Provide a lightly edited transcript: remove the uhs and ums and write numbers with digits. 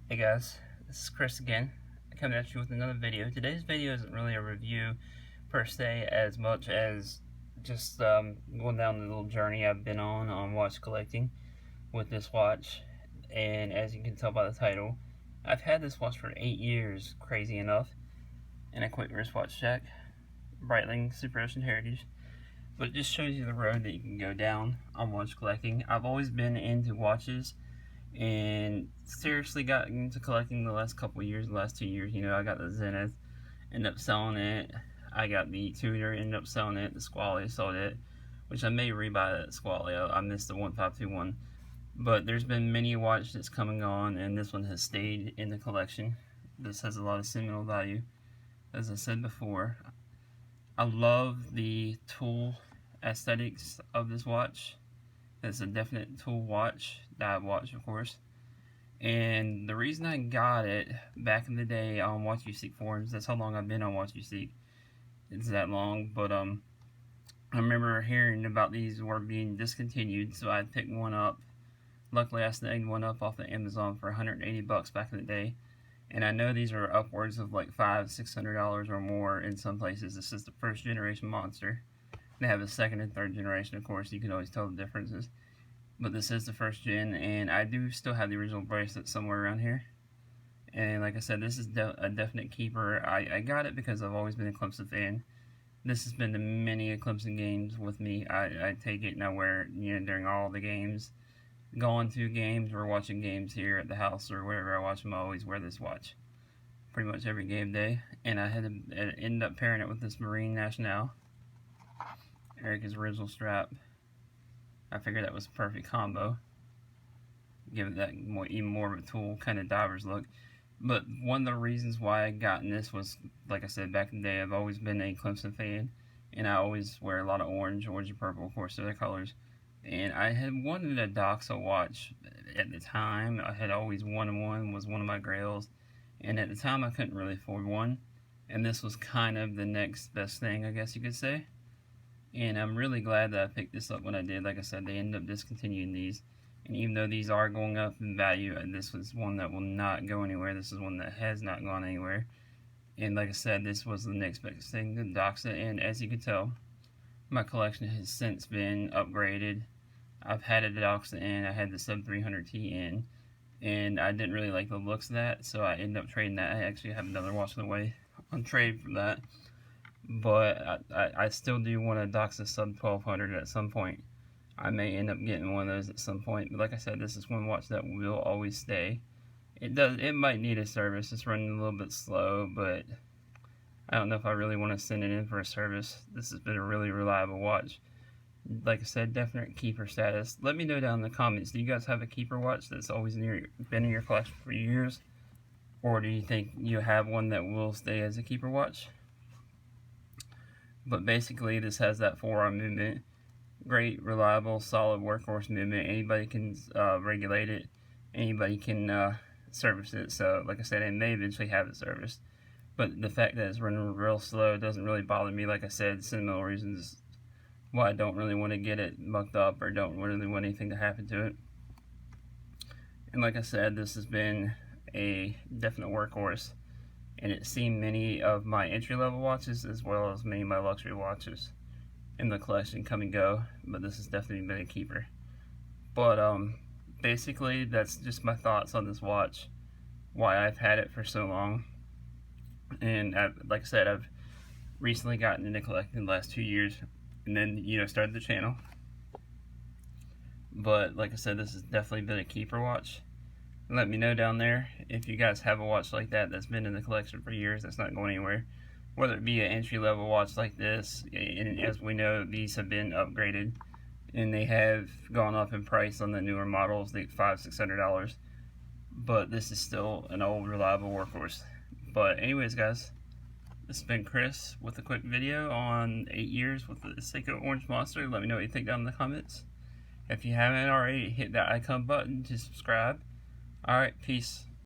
Hey guys, this is Chris again, coming at you with another video. Today's video isn't really a review per se as much as just going down the little journey I've been on watch collecting with this watch. And as you can tell by the title, I've had this watch for 8 years, crazy enough, in a quick wristwatch check, Breitling Super Ocean Heritage. But it just shows you the road that you can go down on watch collecting. I've always been into watches and seriously got into collecting the last couple of years, the last 2 years. You know, I got the Zenith, ended up selling it. I got the Tudor, ended up selling it. The Squally, sold it, which I may rebuy that Squally. I missed the 1521. But there's been many watches that's coming on, and this one has stayed in the collection. This has a lot of sentimental value. As I said before, I love the tool aesthetics of this watch. It's a definite tool watch, dive watch of course. And the reason I got it back in the day on Watch You Seek forums, that's how long I've been on Watch You Seek. It's that long, but I remember hearing about these were being discontinued, so I picked one up. Luckily I snagged one up off of Amazon for 180 bucks back in the day. And I know these are upwards of like $500-600 or more in some places. This is the first generation monster. They have a second and third generation, of course. You can always tell the differences. But this is the first gen, and I do still have the original bracelet somewhere around here. And like I said, this is a definite keeper. I got it because I've always been a Clemson fan. This has been to many Clemson games with me. I take it and I wear it, you know, during all the games. Going to games or watching games here at the house or wherever I watch them, I always wear this watch. Pretty much every game day. And I had to end up pairing it with this Marine Nationale. Erica's original strap. I figured that was a perfect combo. Give it that even more of a tool kind of diver's look. But one of the reasons why I got in this was, like I said, back in the day, I've always been a Clemson fan. And I always wear a lot of orange and purple, of course, they're their colors. And I had wanted a Doxa watch at the time. I had always wanted one, was one of my grails. And at the time, I couldn't really afford one. And this was kind of the next best thing, I guess you could say. And I'm really glad that I picked this up when I did. Like I said, they ended up discontinuing these. And even though these are going up in value, this was one that will not go anywhere. This is one that has not gone anywhere. And like I said, this was the next best thing, the Doxa. And as you can tell, my collection has since been upgraded. I've had a Doxa in, I had the Sub 300T in, and I didn't really like the looks of that, so I ended up trading that. I actually have another watch on the way on trade for that. But I still do want a Doxa Sub 1200 at some point. I may end up getting one of those at some point. But like I said, this is one watch that will always stay. It might need a service. It's running a little bit slow, but I don't know if I really want to send it in for a service. This has been a really reliable watch. Like I said, definite keeper status. Let me know down in the comments, do you guys have a keeper watch that's always been in your collection for years? Or do you think you have one that will stay as a keeper watch? But basically, this has that forearm movement. Great, reliable, solid workhorse movement. Anybody can regulate it. Anybody can service it. So, like I said, I may eventually have it serviced. But the fact that it's running real slow doesn't really bother me. Like I said, sentimental reasons why I don't really want to get it mucked up or don't really want anything to happen to it. And like I said, this has been a definite workhorse. And it's seen many of my entry-level watches as well as many of my luxury watches in the collection come and go, but this has definitely been a keeper. But basically that's just my thoughts on this watch, why I've had it for so long. And like I said, I've recently gotten into collecting the last 2 years, and then, you know, started the channel. But like I said, this has definitely been a keeper watch. Let me know down there if you guys have a watch like that that's been in the collection for years, that's not going anywhere. Whether it be an entry-level watch like this, and as we know, these have been upgraded, and they have gone up in price on the newer models, like $500-600. But this is still an old, reliable workhorse. But anyways, guys, this has been Chris with a quick video on 8 years with the Seiko Orange Monster. Let me know what you think down in the comments. If you haven't already, hit that icon button to subscribe. Alright, peace.